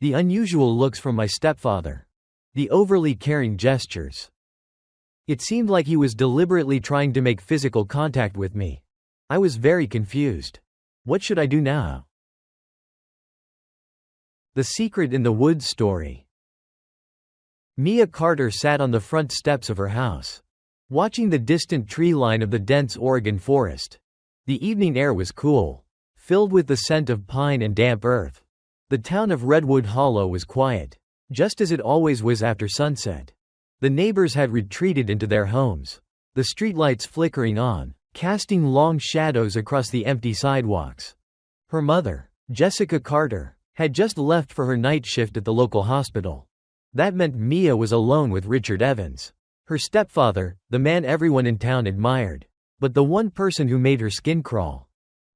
The unusual looks from my stepfather. The overly caring gestures. It seemed like he was deliberately trying to make physical contact with me. I was very confused. What should I do now? The Secret in the Woods story. Mia Carter sat on the front steps of her house, watching the distant tree line of the dense Oregon forest. The evening air was cool, filled with the scent of pine and damp earth. The town of Redwood Hollow was quiet, just as it always was after sunset. The neighbors had retreated into their homes, the streetlights flickering on, casting long shadows across the empty sidewalks. Her mother, Jessica Carter, had just left for her night shift at the local hospital. That meant Mia was alone with Richard Evans, her stepfather, the man everyone in town admired, but the one person who made her skin crawl.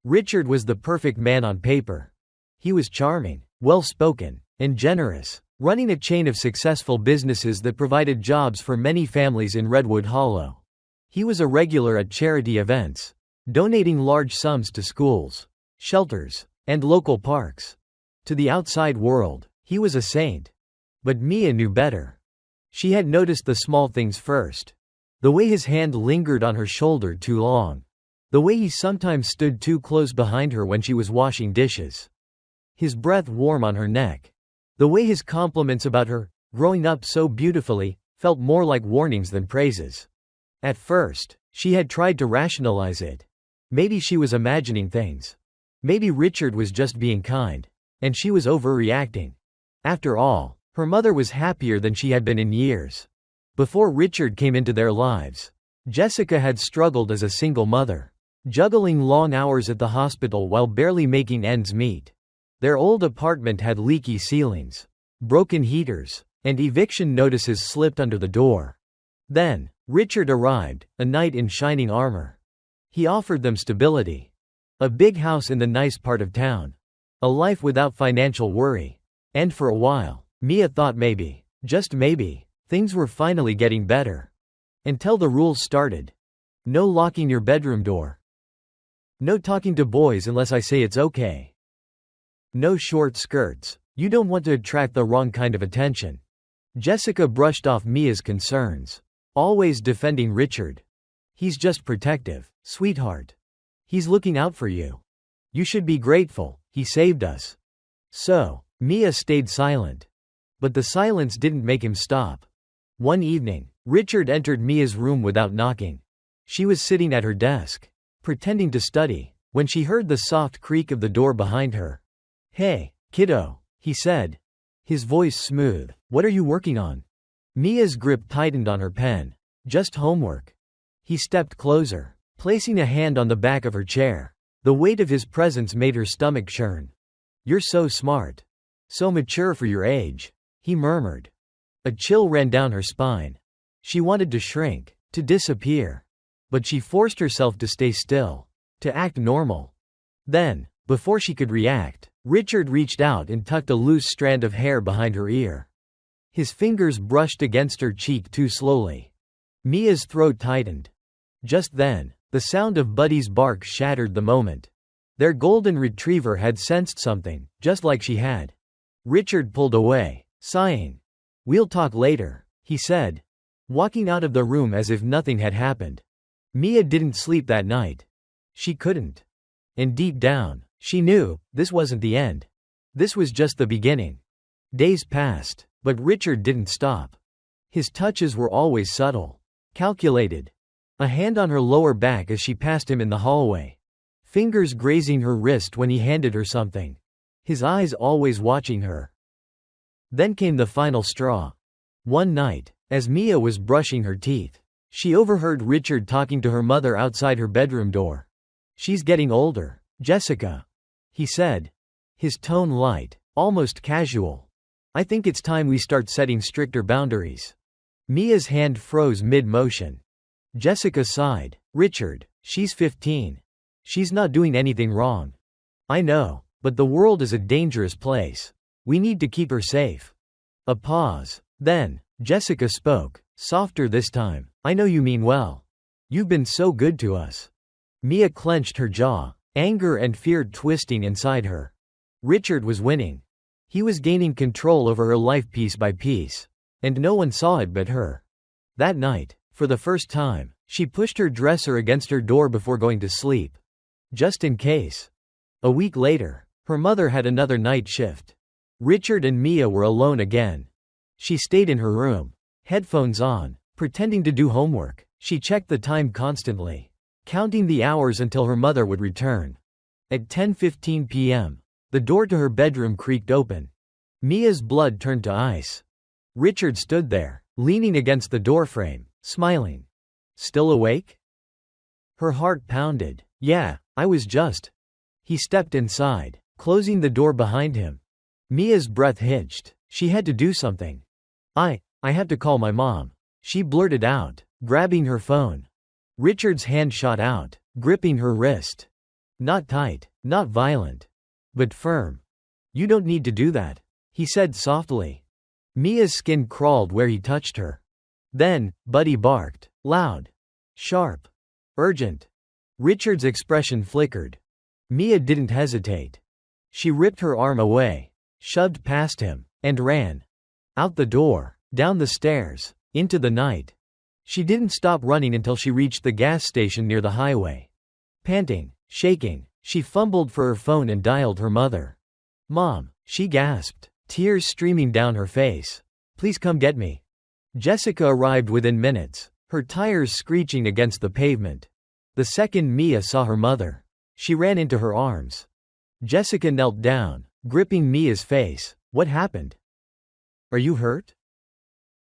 Richard was the perfect man on paper. He was charming, well-spoken, and generous, running a chain of successful businesses that provided jobs for many families in Redwood Hollow. He was a regular at charity events, donating large sums to schools, shelters, and local parks. To the outside world, he was a saint. But Mia knew better. She had noticed the small things first. The way his hand lingered on her shoulder too long. The way he sometimes stood too close behind her when she was washing dishes. His breath warm on her neck. The way his compliments about her, growing up so beautifully, felt more like warnings than praises. At first, she had tried to rationalize it. Maybe she was imagining things. Maybe Richard was just being kind, and she was overreacting. After all, her mother was happier than she had been in years. Before Richard came into their lives, Jessica had struggled as a single mother, juggling long hours at the hospital while barely making ends meet. Their old apartment had leaky ceilings, broken heaters, and eviction notices slipped under the door. Then, Richard arrived, a knight in shining armor. He offered them stability. A big house in the nice part of town. A life without financial worry. And for a while, Mia thought maybe, just maybe, things were finally getting better. Until the rules started. No locking your bedroom door. No talking to boys unless I say it's okay. No short skirts. You don't want to attract the wrong kind of attention. Jessica brushed off Mia's concerns, always defending Richard. He's just protective, sweetheart. He's looking out for you. You should be grateful, he saved us. So, Mia stayed silent. But the silence didn't make him stop. One evening, Richard entered Mia's room without knocking. She was sitting at her desk, pretending to study, when she heard the soft creak of the door behind her. "Hey, kiddo," he said, his voice smooth. "What are you working on?" Mia's grip tightened on her pen. "Just homework." He stepped closer, placing a hand on the back of her chair. The weight of his presence made her stomach churn. "You're so smart. So mature for your age," he murmured. A chill ran down her spine. She wanted to shrink, to disappear. But she forced herself to stay still, to act normal. Then, before she could react, Richard reached out and tucked a loose strand of hair behind her ear. His fingers brushed against her cheek too slowly. Mia's throat tightened. Just then, the sound of Buddy's bark shattered the moment. Their golden retriever had sensed something, just like she had. Richard pulled away, sighing. "We'll talk later," he said, walking out of the room as if nothing had happened. Mia didn't sleep that night. She couldn't. And deep down, she knew, this wasn't the end. This was just the beginning. Days passed, but Richard didn't stop. His touches were always subtle, calculated. A hand on her lower back as she passed him in the hallway. Fingers grazing her wrist when he handed her something. His eyes always watching her. Then came the final straw. One night, as Mia was brushing her teeth, she overheard Richard talking to her mother outside her bedroom door. "She's getting older, Jessica," he said, his tone light, almost casual. "I think it's time we start setting stricter boundaries." Mia's hand froze mid-motion. Jessica sighed. "Richard, she's 15. She's not doing anything wrong." "I know, but the world is a dangerous place. We need to keep her safe." A pause. Then, Jessica spoke, softer this time. "I know you mean well. You've been so good to us." Mia clenched her jaw, anger and fear twisting inside her. Richard was winning. He was gaining control over her life piece by piece. And no one saw it but her. That night, for the first time, she pushed her dresser against her door before going to sleep. Just in case. A week later, her mother had another night shift. Richard and Mia were alone again. She stayed in her room, headphones on, pretending to do homework. She checked the time constantly, counting the hours until her mother would return. At 10:15 p.m., the door to her bedroom creaked open. Mia's blood turned to ice. Richard stood there, leaning against the doorframe, smiling. Still awake? Her heart pounded. Yeah, I was just. He stepped inside, closing the door behind him. Mia's breath hitched. She had to do something. I have to call my mom, she blurted out, grabbing her phone. Richard's hand shot out, gripping her wrist. Not tight, not violent, but firm. You don't need to do that, he said softly. Mia's skin crawled where he touched her. Then, Buddy barked, loud, sharp, urgent. Richard's expression flickered. Mia didn't hesitate. She ripped her arm away, shoved past him, and ran. Out the door, down the stairs, into the night. She didn't stop running until she reached the gas station near the highway. Panting, shaking, she fumbled for her phone and dialed her mother. Mom, she gasped, tears streaming down her face. Please come get me. Jessica arrived within minutes, her tires screeching against the pavement. The second Mia saw her mother, she ran into her arms. Jessica knelt down, gripping Mia's face. What happened? Are you hurt?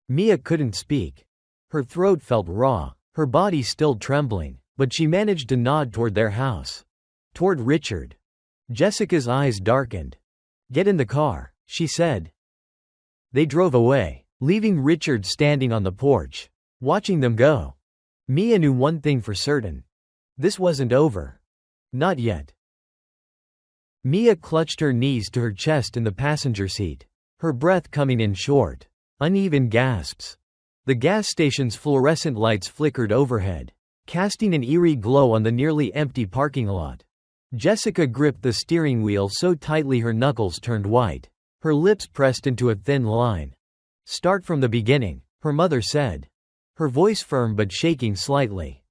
Mia couldn't speak. Her throat felt raw, her body still trembling, but she managed to nod toward their house. Toward Richard. Jessica's eyes darkened. Get in the car, she said. They drove away, leaving Richard standing on the porch, watching them go. Mia knew one thing for certain. This wasn't over. Not yet. Mia clutched her knees to her chest in the passenger seat, her breath coming in short, uneven gasps. The gas station's fluorescent lights flickered overhead, casting an eerie glow on the nearly empty parking lot. Jessica gripped the steering wheel so tightly her knuckles turned white, her lips pressed into a thin line. Start from the beginning, her mother said, her voice firm but shaking slightly.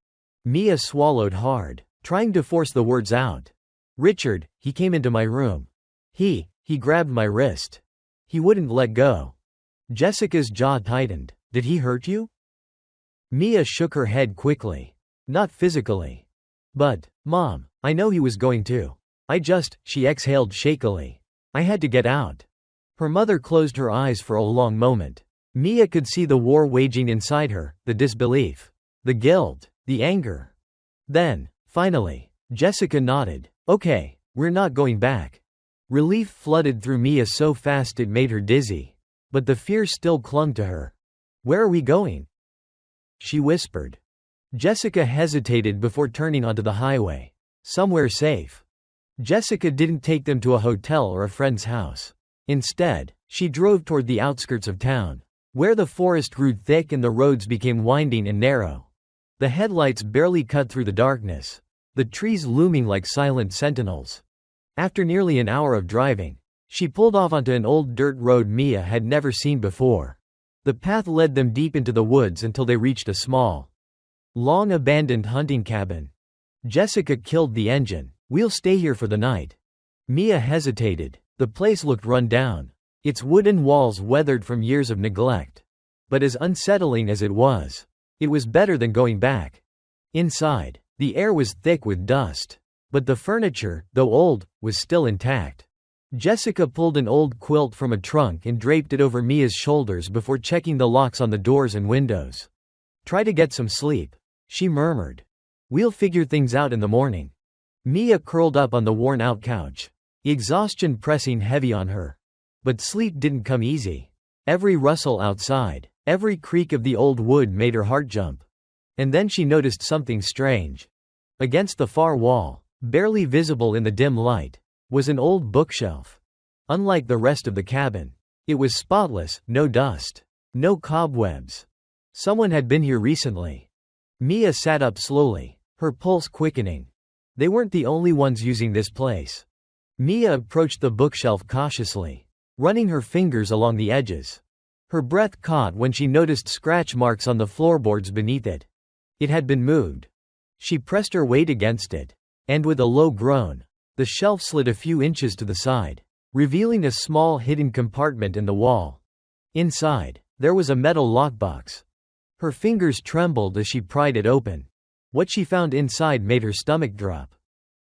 Mia swallowed hard, trying to force the words out. Richard, he came into my room. He grabbed my wrist. He wouldn't let go. Jessica's jaw tightened. Did he hurt you? Mia shook her head quickly. Not physically. But, Mom, I know he was going to. She exhaled shakily. I had to get out. Her mother closed her eyes for a long moment. Mia could see the war waging inside her, the disbelief, the guilt, the anger. Then, finally, Jessica nodded. Okay, we're not going back. Relief flooded through Mia so fast it made her dizzy. But the fear still clung to her. Where are we going? She whispered. Jessica hesitated before turning onto the highway. Somewhere safe. Jessica didn't take them to a hotel or a friend's house. Instead, she drove toward the outskirts of town, where the forest grew thick and the roads became winding and narrow. The headlights barely cut through the darkness, the trees looming like silent sentinels. After nearly an hour of driving, she pulled off onto an old dirt road Mia had never seen before. The path led them deep into the woods until they reached a small, long-abandoned hunting cabin. Jessica killed the engine. We'll stay here for the night. Mia hesitated. The place looked run down, its wooden walls weathered from years of neglect. But as unsettling as it was better than going back. Inside, the air was thick with dust. But the furniture, though old, was still intact. Jessica pulled an old quilt from a trunk and draped it over Mia's shoulders before checking the locks on the doors and windows. Try to get some sleep, she murmured. We'll figure things out in the morning. Mia curled up on the worn-out couch, exhaustion pressing heavy on her. But sleep didn't come easy. Every rustle outside, every creak of the old wood made her heart jump. And then she noticed something strange. Against the far wall, barely visible in the dim light, was an old bookshelf. Unlike the rest of the cabin, it was spotless, no dust, no cobwebs. Someone had been here recently. Mia sat up slowly, her pulse quickening. They weren't the only ones using this place. Mia approached the bookshelf cautiously. running her fingers along the edges. Her breath caught when she noticed scratch marks on the floorboards beneath it. It had been moved. She pressed her weight against it, and with a low groan, the shelf slid a few inches to the side, revealing a small hidden compartment in the wall. Inside, there was a metal lockbox. Her fingers trembled as she pried it open. What she found inside made her stomach drop.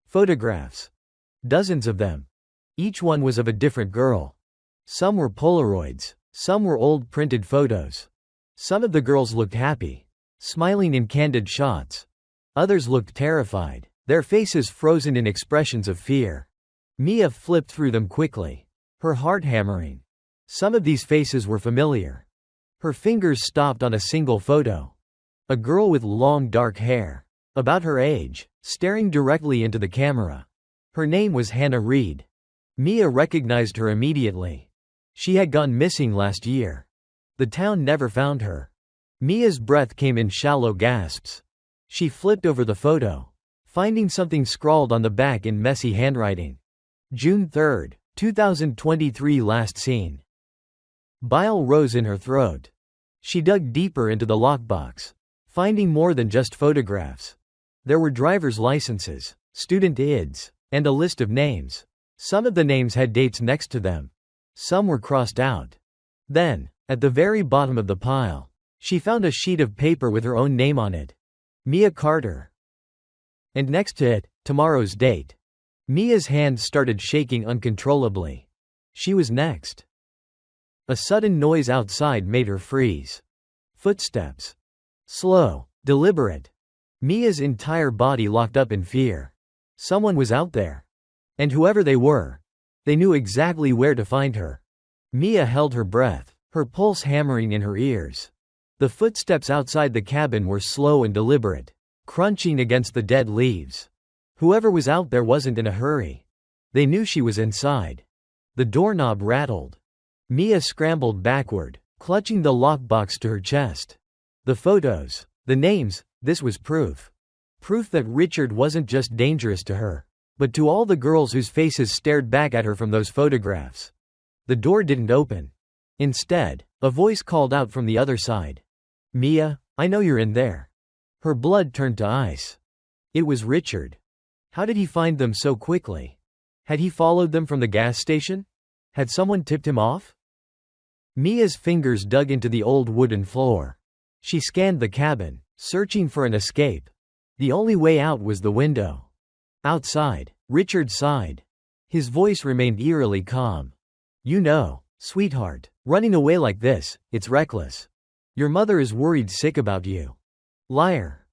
Photographs. Dozens of them. Each one was of a different girl. Some were Polaroids, some were old printed photos. Some of the girls looked happy, smiling in candid shots. Others looked terrified, their faces frozen in expressions of fear. Mia flipped through them quickly, her heart hammering. Some of these faces were familiar. Her fingers stopped on a single photo. A girl with long dark hair, about her age, staring directly into the camera. Her name was Hannah Reed. Mia recognized her immediately. She had gone missing last year. The town never found her. Mia's breath came in shallow gasps. She flipped over the photo, finding something scrawled on the back in messy handwriting. June 3, 2023. Last seen. Bile rose in her throat. She dug deeper into the lockbox, finding more than just photographs. There were driver's licenses, student IDs, and a list of names. Some of the names had dates next to them. Some were crossed out. Then, at the very bottom of the pile, she found a sheet of paper with her own name on it. Mia Carter. And next to it, tomorrow's date. Mia's hand started shaking uncontrollably. She was next. A sudden noise outside made her freeze. Footsteps. Slow, deliberate. Mia's entire body locked up in fear. Someone was out there. And whoever they were, they knew exactly where to find her. Mia held her breath, her pulse hammering in her ears. The footsteps outside the cabin were slow and deliberate, crunching against the dead leaves. Whoever was out there wasn't in a hurry. They knew she was inside. The doorknob rattled. Mia scrambled backward, clutching the lockbox to her chest. The photos, the names, this was proof. Proof that Richard wasn't just dangerous to her, but to all the girls whose faces stared back at her from those photographs. The door didn't open. Instead, a voice called out from the other side. Mia, I know you're in there. Her blood turned to ice. It was Richard. How did he find them so quickly? Had he followed them from the gas station? Had someone tipped him off? Mia's fingers dug into the old wooden floor. She scanned the cabin, searching for an escape. The only way out was the window. Outside, Richard sighed. His voice remained eerily calm. You know, sweetheart, running away like this, it's reckless. Your mother is worried sick about you. Liar.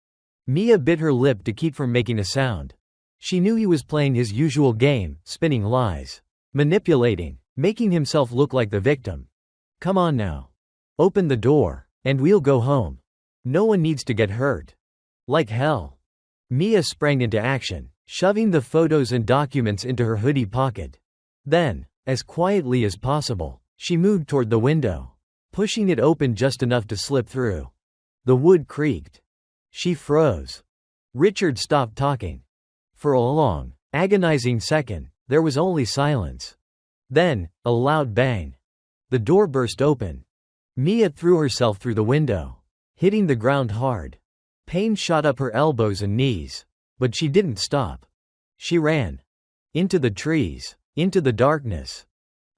Mia bit her lip to keep from making a sound. She knew he was playing his usual game, spinning lies, manipulating, making himself look like the victim. Come on now. Open the door, and we'll go home. No one needs to get hurt. Like hell. Mia sprang into action, shoving the photos and documents into her hoodie pocket. Then, as quietly as possible, she moved toward the window, pushing it open just enough to slip through. The wood creaked. She froze. Richard stopped talking. For a long, agonizing second, there was only silence. Then, a loud bang. The door burst open. Mia threw herself through the window, hitting the ground hard. Pain shot up her elbows and knees. But she didn't stop. She ran. Into the trees, into the darkness.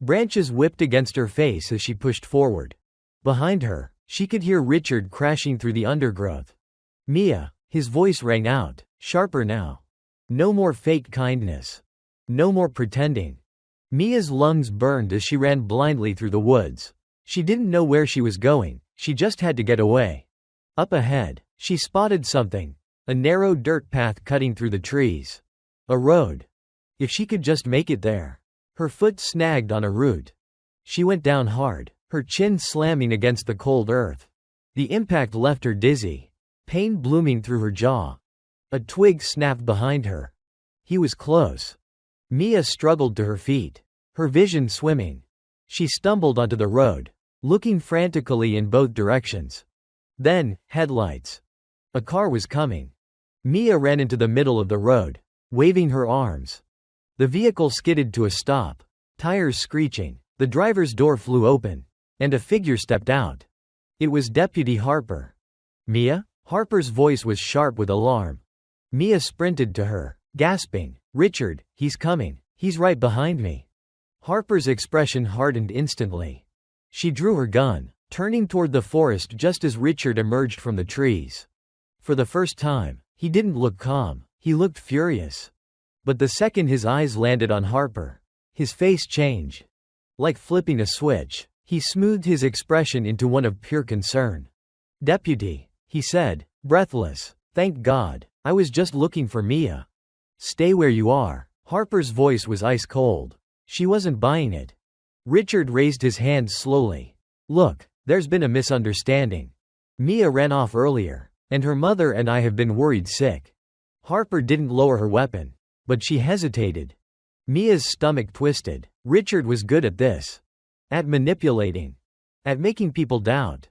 Branches whipped against her face as she pushed forward. Behind her, she could hear Richard crashing through the undergrowth. Mia, his voice rang out, sharper now. No more fake kindness. No more pretending. Mia's lungs burned as she ran blindly through the woods. She didn't know where she was going, she just had to get away. Up ahead, she spotted something, a narrow dirt path cutting through the trees. A road. If she could just make it there. Her foot snagged on a root. She went down hard, her chin slamming against the cold earth. The impact left her dizzy, pain blooming through her jaw. A twig snapped behind her. He was close. Mia struggled to her feet, her vision swimming. She stumbled onto the road, looking frantically in both directions. Then, headlights. A car was coming. Mia ran into the middle of the road, waving her arms. The vehicle skidded to a stop, tires screeching, The driver's door flew open, and a figure stepped out. It was Deputy Harper. "Mia?" Harper's voice was sharp with alarm. Mia sprinted to her, gasping, "Richard, he's coming. He's right behind me." Harper's expression hardened instantly. She drew her gun, turning toward the forest just as Richard emerged from the trees. For the first time, he didn't look calm, he looked furious. But the second his eyes landed on Harper, his face changed. Like flipping a switch, he smoothed his expression into one of pure concern. "Deputy," he said, breathless, "thank God, I was just looking for Mia." "Stay where you are." Harper's voice was ice cold. She wasn't buying it. Richard raised his hands slowly. "Look, there's been a misunderstanding. Mia ran off earlier, and her mother and I have been worried sick." Harper didn't lower her weapon, but she hesitated. Mia's stomach twisted. Richard was good at this. At manipulating. At making people doubt.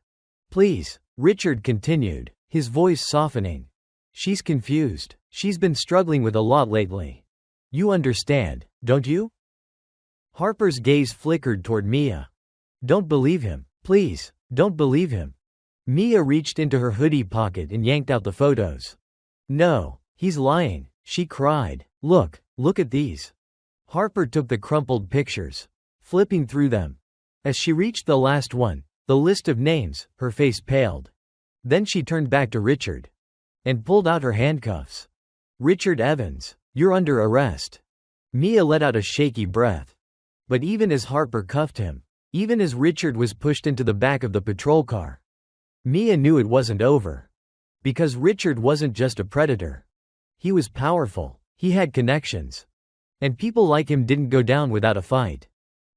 "Please," Richard continued, his voice softening. "She's confused. She's been struggling with a lot lately. You understand, don't you?" Harper's gaze flickered toward Mia. "Don't believe him. Please, don't believe him." Mia reached into her hoodie pocket and yanked out the photos. "No, he's lying," she cried. Look at these." Harper took the crumpled pictures, flipping through them. As she reached the last one, the list of names, her face paled. Then she turned back to Richard and pulled out her handcuffs. "Richard Evans, you're under arrest." Mia let out a shaky breath. But even as Harper cuffed him, even as Richard was pushed into the back of the patrol car, Mia knew it wasn't over. Because Richard wasn't just a predator. He was powerful, he had connections. And people like him didn't go down without a fight.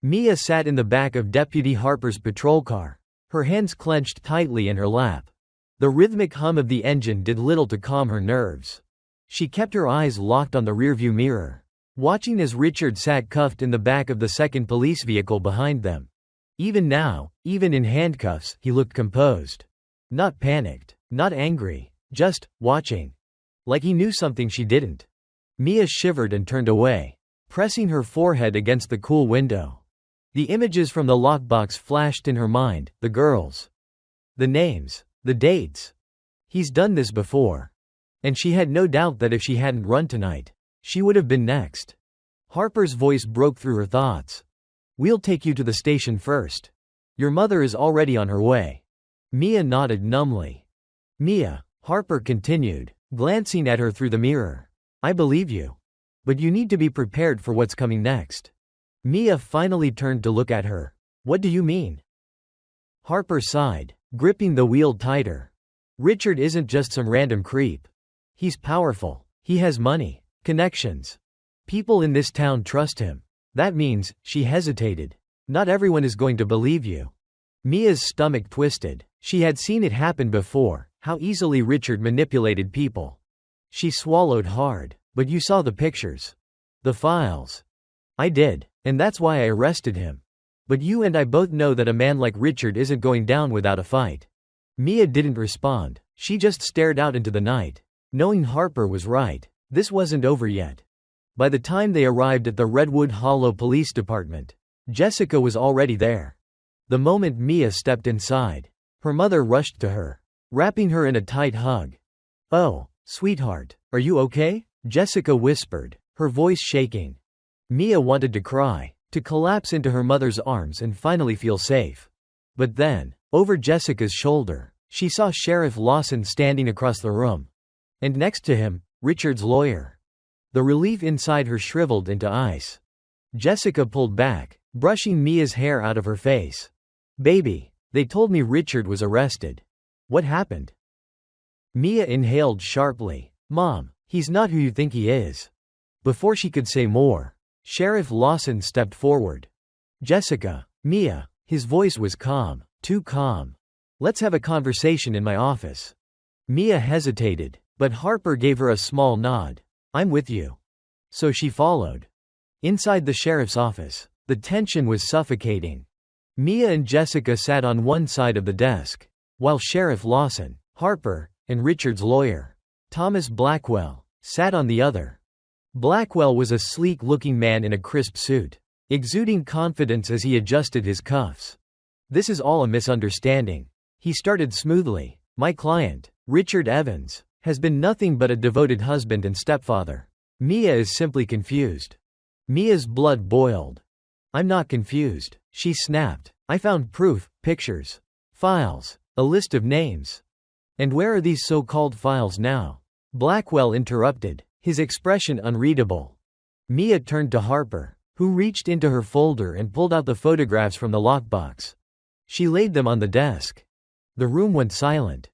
Mia sat in the back of Deputy Harper's patrol car, her hands clenched tightly in her lap. The rhythmic hum of the engine did little to calm her nerves. She kept her eyes locked on the rearview mirror, watching as Richard sat cuffed in the back of the second police vehicle behind them. Even now, even in handcuffs, he looked composed. Not panicked, not angry, just watching. Like he knew something she didn't. Mia shivered and turned away, pressing her forehead against the cool window. The images from the lockbox flashed in her mind, the girls. The names, the dates. He's done this before. And she had no doubt that if she hadn't run tonight, she would have been next. Harper's voice broke through her thoughts. "We'll take you to the station first. Your mother is already on her way." Mia nodded numbly. "Mia," Harper continued, glancing at her through the mirror, "I believe you. But you need to be prepared for what's coming next." Mia finally turned to look at her. "What do you mean?" Harper sighed, gripping the wheel tighter. "Richard isn't just some random creep. He's powerful. He has money, connections. People in this town trust him. That means," she hesitated, "not everyone is going to believe you." Mia's stomach twisted. She had seen it happen before, how easily Richard manipulated people. She swallowed hard. "But you saw the pictures. The files." "I did, and that's why I arrested him. But you and I both know that a man like Richard isn't going down without a fight." Mia didn't respond. She just stared out into the night, knowing Harper was right. This wasn't over yet. By the time they arrived at the Redwood Hollow Police Department, Jessica was already there. The moment Mia stepped inside, her mother rushed to her, wrapping her in a tight hug. "Oh, sweetheart, are you okay?" Jessica whispered, her voice shaking. Mia wanted to cry, to collapse into her mother's arms and finally feel safe. But then, over Jessica's shoulder, she saw Sheriff Lawson standing across the room. And next to him, Richard's lawyer. The relief inside her shriveled into ice. Jessica pulled back, brushing Mia's hair out of her face. "Baby, they told me Richard was arrested. What happened?" Mia inhaled sharply. "Mom, he's not who you think he is." Before she could say more, Sheriff Lawson stepped forward. "Jessica." "Mia." His voice was calm, too calm. "Let's have a conversation in my office." Mia hesitated, but Harper gave her a small nod. "I'm with you." So she followed. Inside the sheriff's office, the tension was suffocating. Mia and Jessica sat on one side of the desk, while Sheriff Lawson, Harper, and Richard's lawyer, Thomas Blackwell, sat on the other. Blackwell was a sleek-looking man in a crisp suit. exuding confidence as he adjusted his cuffs. "This is all a misunderstanding," he started smoothly. "My client, Richard Evans, has been nothing but a devoted husband and stepfather. Mia is simply confused." Mia's blood boiled. "I'm not confused," she snapped. "I found proof, pictures, files, a list of names." "And where are these so-called files now?" Blackwell interrupted, his expression unreadable. Mia turned to Harper, who reached into her folder and pulled out the photographs from the lockbox. She laid them on the desk. The room went silent.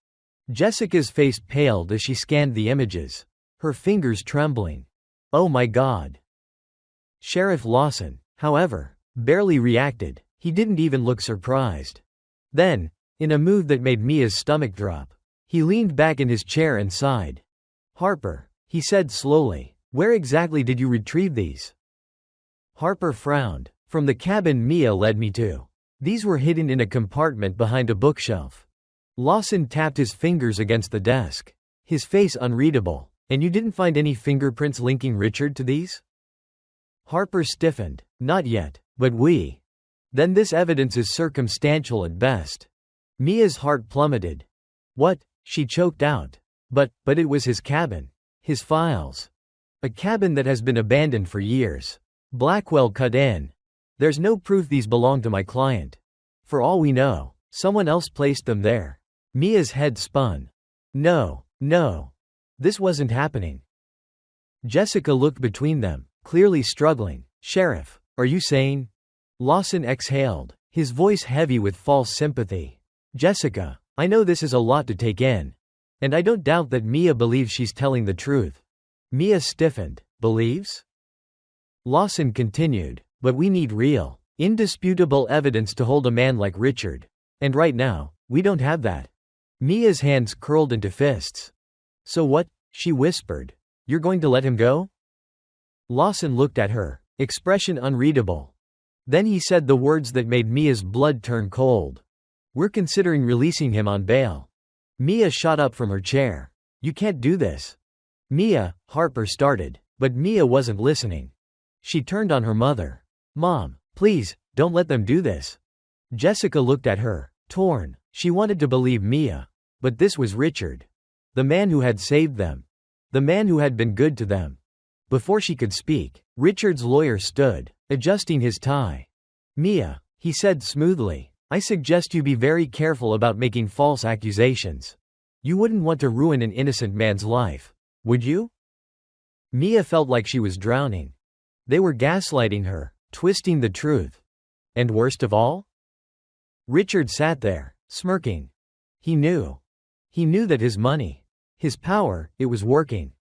Jessica's face paled as she scanned the images, her fingers trembling. "Oh my God." Sheriff Lawson, however, barely reacted. He didn't even look surprised. Then, in a move that made Mia's stomach drop, he leaned back in his chair and sighed. "Harper," he said slowly, "where exactly did you retrieve these?" Harper frowned. "From the cabin Mia led me to. These were hidden in a compartment behind a bookshelf." Lawson tapped his fingers against the desk, his face unreadable. "And you didn't find any fingerprints linking Richard to these?" Harper stiffened. "Not yet, but we. Then this evidence is circumstantial at best." Mia's heart plummeted. "What?" she choked out. But it was his cabin. His files. A cabin that has been abandoned for years." Blackwell cut in. "There's no proof these belong to my client. For all we know, someone else placed them there." Mia's head spun. No. This wasn't happening." Jessica looked between them, clearly struggling. "Sheriff, are you sane?" Lawson exhaled, his voice heavy with false sympathy. "Jessica, I know this is a lot to take in. And I don't doubt that Mia believes she's telling the truth." Mia stiffened. "Believes?" Lawson continued. "But we need real, indisputable evidence to hold a man like Richard. And right now, we don't have that." Mia's hands curled into fists. "So what?" she whispered. "You're going to let him go?" Lawson looked at her, expression unreadable. Then he said the words that made Mia's blood turn cold. "We're considering releasing him on bail." Mia shot up from her chair. "You can't do this." "Mia," Harper started, but Mia wasn't listening. She turned on her mother. "Mom, please, don't let them do this." Jessica looked at her, torn. She wanted to believe Mia. But this was Richard. The man who had saved them. The man who had been good to them. Before she could speak, Richard's lawyer stood, adjusting his tie. "Mia," he said smoothly, "I suggest you be very careful about making false accusations. You wouldn't want to ruin an innocent man's life, would you?" Mia felt like she was drowning. They were gaslighting her, twisting the truth. And worst of all? Richard sat there, smirking. He knew. He knew that his money, his power, it was working.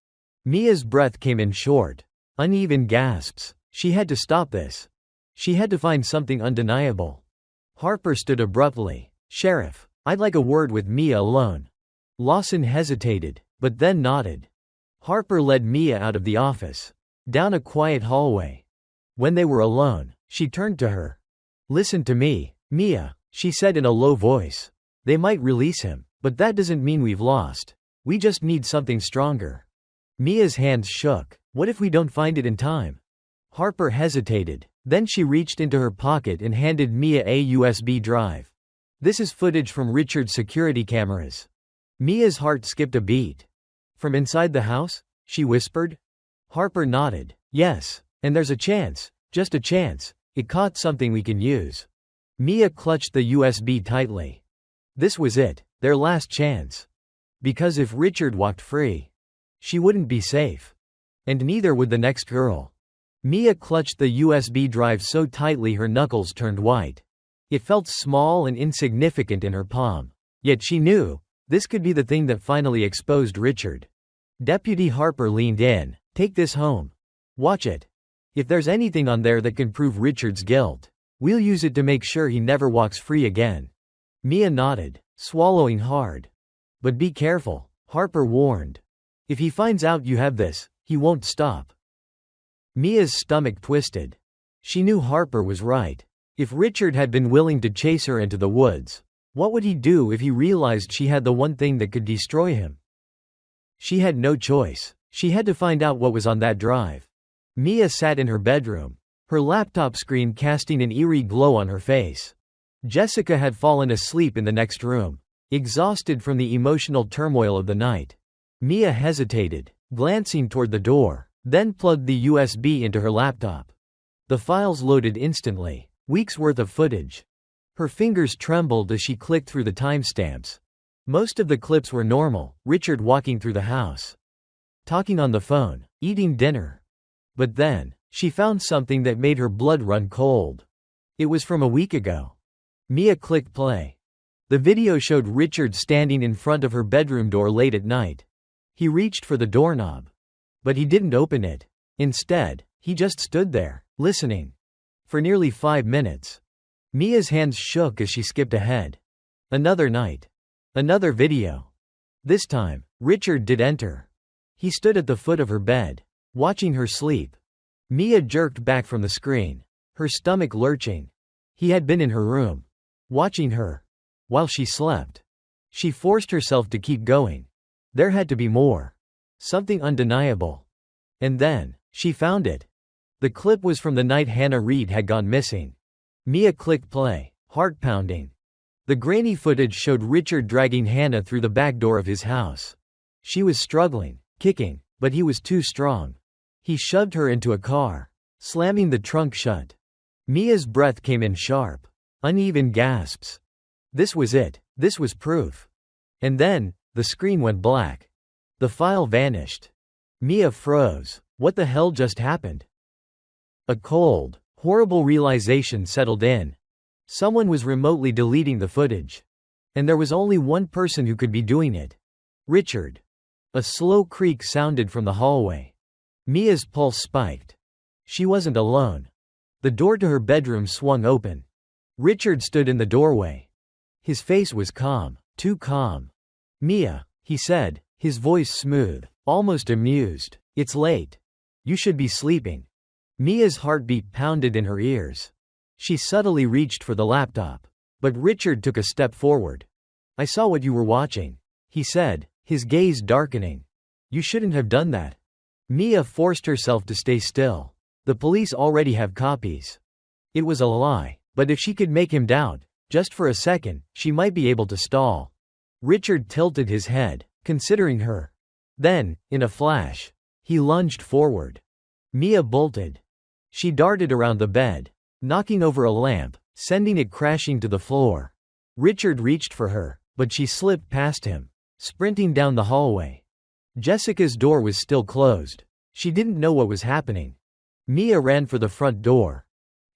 Mia's breath came in short, uneven gasps. She had to stop this. She had to find something undeniable. Harper stood abruptly. "Sheriff, I'd like a word with Mia alone." Lawson hesitated, but then nodded. Harper led Mia out of the office, down a quiet hallway. When they were alone, she turned to her. "Listen to me, Mia," she said in a low voice. "They might release him, but that doesn't mean we've lost. We just need something stronger." Mia's hands shook. "What if we don't find it in time?" Harper hesitated. Then she reached into her pocket and handed Mia a USB drive. "This is footage from Richard's security cameras." Mia's heart skipped a beat. "From inside the house?" she whispered. Harper nodded. "Yes, and there's a chance, just a chance, it caught something we can use." Mia clutched the USB tightly. This was it, their last chance. Because if Richard walked free, she wouldn't be safe. And neither would the next girl. Mia clutched the USB drive so tightly her knuckles turned white. It felt small and insignificant in her palm. Yet she knew, this could be the thing that finally exposed Richard. Deputy Harper leaned in. "Take this home. Watch it. If there's anything on there that can prove Richard's guilt, we'll use it to make sure he never walks free again." Mia nodded, swallowing hard. "But be careful," Harper warned. "If he finds out you have this, he won't stop." Mia's stomach twisted. She knew Harper was right. If Richard had been willing to chase her into the woods, what would he do if he realized she had the one thing that could destroy him? She had no choice. She had to find out what was on that drive. Mia sat in her bedroom, her laptop screen casting an eerie glow on her face. Jessica had fallen asleep in the next room, exhausted from the emotional turmoil of the night. Mia hesitated, glancing toward the door, then plugged the USB into her laptop. The files loaded instantly, weeks worth of footage. Her fingers trembled as she clicked through the timestamps. Most of the clips were normal: Richard walking through the house, talking on the phone, eating dinner. But then, she found something that made her blood run cold. It was from a week ago. Mia clicked play. The video showed Richard standing in front of her bedroom door late at night. He reached for the doorknob, but he didn't open it. Instead, he just stood there, listening. For nearly 5 minutes. Mia's hands shook as she skipped ahead. Another night. Another video. This time, Richard did enter. He stood at the foot of her bed, watching her sleep. Mia jerked back from the screen, her stomach lurching. He had been in her room, watching her, while she slept. She forced herself to keep going. There had to be more. Something undeniable. And then, she found it. The clip was from the night Hannah Reed had gone missing. Mia clicked play, heart pounding. The grainy footage showed Richard dragging Hannah through the back door of his house. She was struggling, kicking, but he was too strong. He shoved her into a car, slamming the trunk shut. Mia's breath came in sharp, uneven gasps. This was it. This was proof. And then, the screen went black. The file vanished. Mia froze. What the hell just happened? A cold, horrible realization settled in. Someone was remotely deleting the footage. And there was only one person who could be doing it. Richard. A slow creak sounded from the hallway. Mia's pulse spiked. She wasn't alone. The door to her bedroom swung open. Richard stood in the doorway. His face was calm, too calm. "Mia," he said, his voice smooth, almost amused. "It's late. You should be sleeping." Mia's heartbeat pounded in her ears. She subtly reached for the laptop. But Richard took a step forward. "I saw what you were watching," he said, his gaze darkening. "You shouldn't have done that." Mia forced herself to stay still. The police already have copies. It was a lie, but if she could make him doubt, just for a second, she might be able to stall. Richard tilted his head, considering her. Then, in a flash, he lunged forward. Mia bolted. She darted around the bed, knocking over a lamp, sending it crashing to the floor. Richard reached for her, but she slipped past him, sprinting down the hallway. Jessica's door was still closed. She didn't know what was happening. Mia ran for the front door.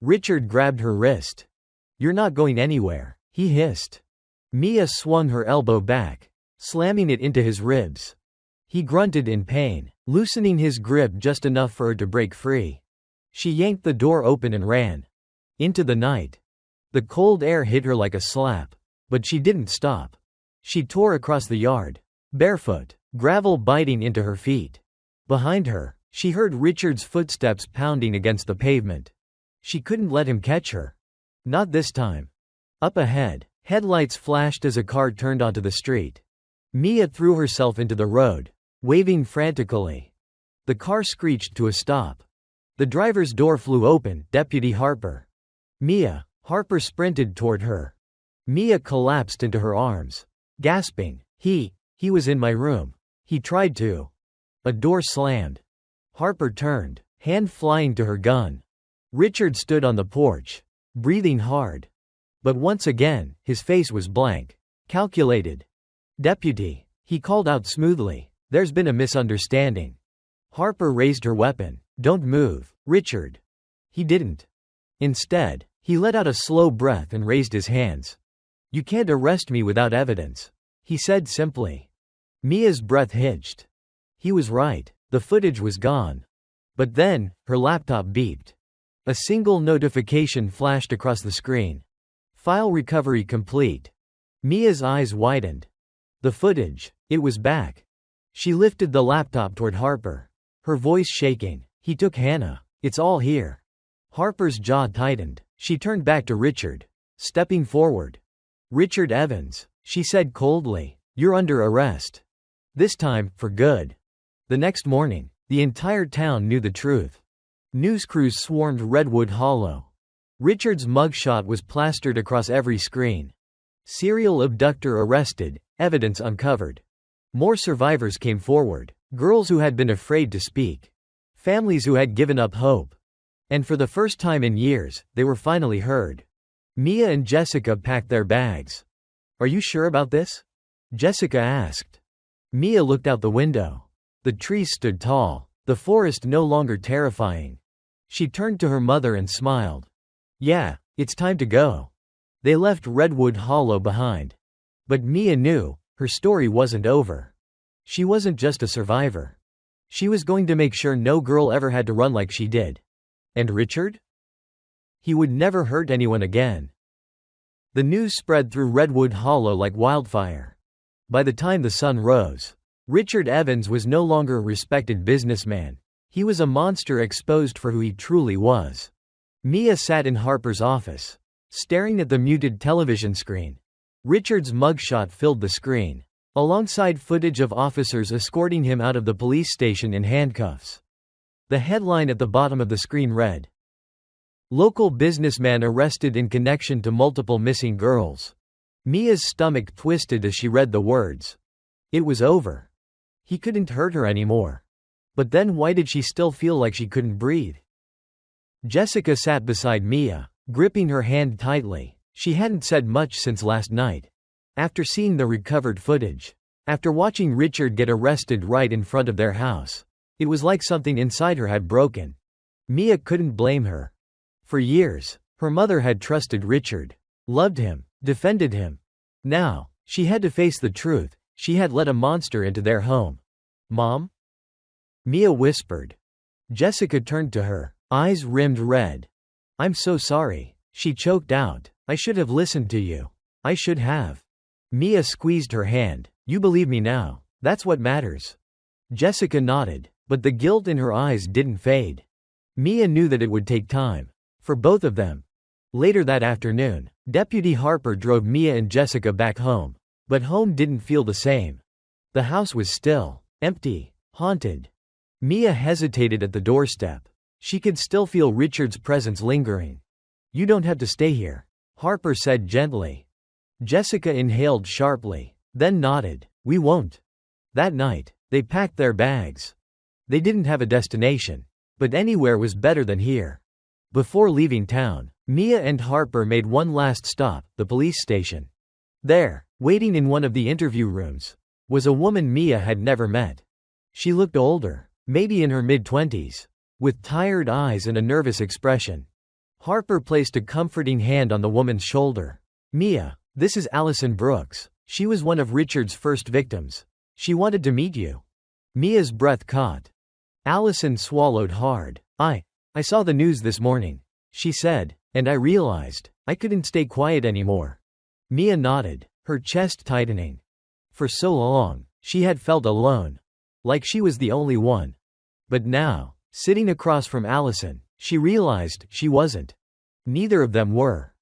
Richard grabbed her wrist. "You're not going anywhere," he hissed. Mia swung her elbow back, slamming it into his ribs. He grunted in pain, loosening his grip just enough for her to break free. She yanked the door open and ran. Into the night. The cold air hit her like a slap. But she didn't stop. She tore across the yard, barefoot, gravel biting into her feet. Behind her, she heard Richard's footsteps pounding against the pavement. She couldn't let him catch her. Not this time. Up ahead, headlights flashed as a car turned onto the street. Mia threw herself into the road, waving frantically. The car screeched to a stop. The driver's door flew open. "Deputy Harper." "Mia." Harper sprinted toward her. Mia collapsed into her arms, gasping. He was in my room. He tried to." A door slammed. Harper turned, hand flying to her gun. Richard stood on the porch, breathing hard. But once again, his face was blank, calculated. "Deputy," he called out smoothly, "there's been a misunderstanding." Harper raised her weapon. "Don't move, Richard." He didn't. Instead, he let out a slow breath and raised his hands. "You can't arrest me without evidence," he said simply. Mia's breath hitched. He was right. The footage was gone. But then, her laptop beeped. A single notification flashed across the screen. "File recovery complete." Mia's eyes widened. The footage, it was back. She lifted the laptop toward Harper, her voice shaking. "He took Hannah. It's all here." Harper's jaw tightened. She turned back to Richard, stepping forward. "Richard Evans," she said coldly, "you're under arrest. This time, for good." The next morning, the entire town knew the truth. News crews swarmed Redwood Hollow. Richard's mugshot was plastered across every screen. Serial abductor arrested, evidence uncovered. More survivors came forward. Girls who had been afraid to speak. Families who had given up hope. And for the first time in years, they were finally heard. Mia and Jessica packed their bags. "Are you sure about this?" Jessica asked. Mia looked out the window. The trees stood tall, the forest no longer terrifying. She turned to her mother and smiled. "Yeah, it's time to go." They left Redwood Hollow behind. But Mia knew, her story wasn't over. She wasn't just a survivor. She was going to make sure no girl ever had to run like she did. And Richard? He would never hurt anyone again. The news spread through Redwood Hollow like wildfire. By the time the sun rose, Richard Evans was no longer a respected businessman. He was a monster exposed for who he truly was. Mia sat in Harper's office, staring at the muted television screen. Richard's mugshot filled the screen, alongside footage of officers escorting him out of the police station in handcuffs. The headline at the bottom of the screen read, "Local businessman arrested in connection to multiple missing girls." Mia's stomach twisted as she read the words. It was over. He couldn't hurt her anymore. But then why did she still feel like she couldn't breathe? Jessica sat beside Mia, gripping her hand tightly. She hadn't said much since last night. After seeing the recovered footage, after watching Richard get arrested right in front of their house, it was like something inside her had broken. Mia couldn't blame her. For years, her mother had trusted Richard, loved him, defended him. Now, she had to face the truth. She had let a monster into their home. "Mom?" Mia whispered. Jessica turned to her, eyes rimmed red. "I'm so sorry," she choked out. "I should have listened to you. I should have." Mia squeezed her hand. "You believe me now. That's what matters." Jessica nodded, but the guilt in her eyes didn't fade. Mia knew that it would take time. For both of them. Later that afternoon, Deputy Harper drove Mia and Jessica back home. But home didn't feel the same. The house was still, empty, haunted. Mia hesitated at the doorstep. She could still feel Richard's presence lingering. "You don't have to stay here," Harper said gently. Jessica inhaled sharply, then nodded. "We won't." That night, they packed their bags. They didn't have a destination, but anywhere was better than here. Before leaving town, Mia and Harper made one last stop, the police station. There, waiting in one of the interview rooms, was a woman Mia had never met. She looked older, maybe in her mid-20s, with tired eyes and a nervous expression. Harper placed a comforting hand on the woman's shoulder. "Mia, this is Allison Brooks. She was one of Richard's first victims. She wanted to meet you." Mia's breath caught. Allison swallowed hard. I saw the news this morning," she said, "and I realized I couldn't stay quiet anymore." Mia nodded, her chest tightening. For so long, she had felt alone. Like she was the only one. But now, sitting across from Allison, she realized she wasn't. Neither of them were.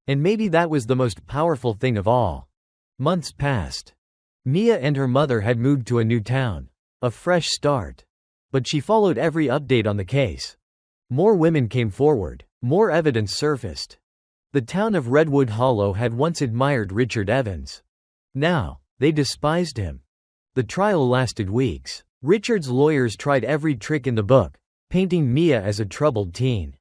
And maybe that was the most powerful thing of all. Months passed. Mia and her mother had moved to a new town. A fresh start. But she followed every update on the case. More women came forward. More evidence surfaced. The town of Redwood Hollow had once admired Richard Evans. Now, they despised him. The trial lasted weeks. Richard's lawyers tried every trick in the book, painting Mia as a troubled teen.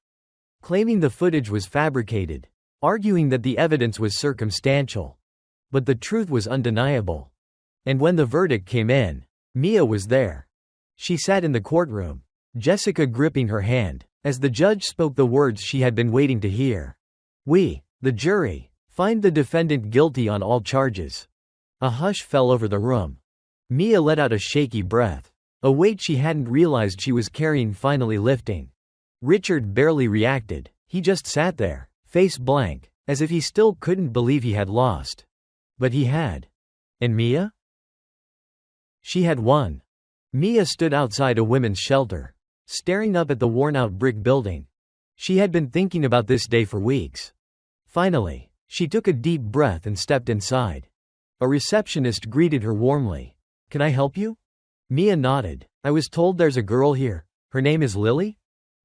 Claiming the footage was fabricated. Arguing that the evidence was circumstantial. But the truth was undeniable. And when the verdict came in, Mia was there. She sat in the courtroom, Jessica gripping her hand, as the judge spoke the words she had been waiting to hear. "We, the jury, find the defendant guilty on all charges." A hush fell over the room. Mia let out a shaky breath. A weight she hadn't realized she was carrying finally lifting. Richard barely reacted. He just sat there, face blank, as if he still couldn't believe he had lost. But he had. And Mia? She had won. Mia stood outside a women's shelter, staring up at the worn-out brick building. She had been thinking about this day for weeks. Finally, she took a deep breath and stepped inside. A receptionist greeted her warmly. "Can I help you?" Mia nodded. "I was told there's a girl here. Her name is Lily?"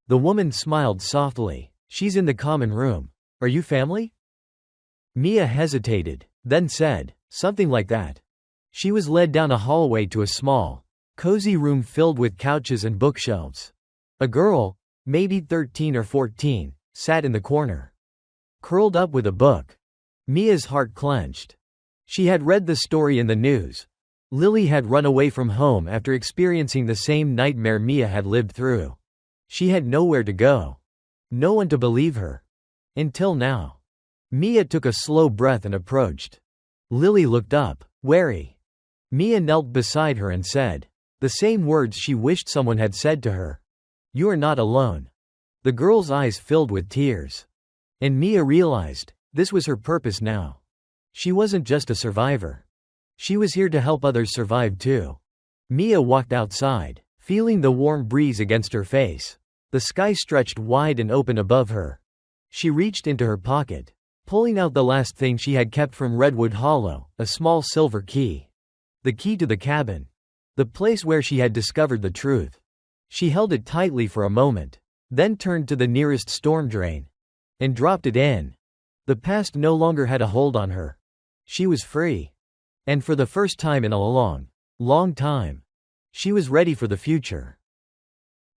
The woman smiled softly. She's in the common room. Are you family? Mia hesitated, then said, something like that. She was led down a hallway to a small, cozy room filled with couches and bookshelves. A girl, maybe 13 or 14, sat in the corner, curled up with a book. Mia's heart clenched. She had read the story in the news. Lily had run away from home after experiencing the same nightmare Mia had lived through. She had nowhere to go. No one to believe her. Until now. Mia took a slow breath and approached. Lily looked up, wary. Mia knelt beside her and said the same words she wished someone had said to her. You are not alone. The girl's eyes filled with tears. And Mia realized, this was her purpose now. She wasn't just a survivor. She was here to help others survive too. Mia walked outside, feeling the warm breeze against her face. The sky stretched wide and open above her. She reached into her pocket, pulling out the last thing she had kept from Redwood Hollow, a small silver key. The key to the cabin. The place where she had discovered the truth. She held it tightly for a moment, then turned to the nearest storm drain and dropped it in. The past no longer had a hold on her. She was free. And for the first time in a long, long time, she was ready for the future.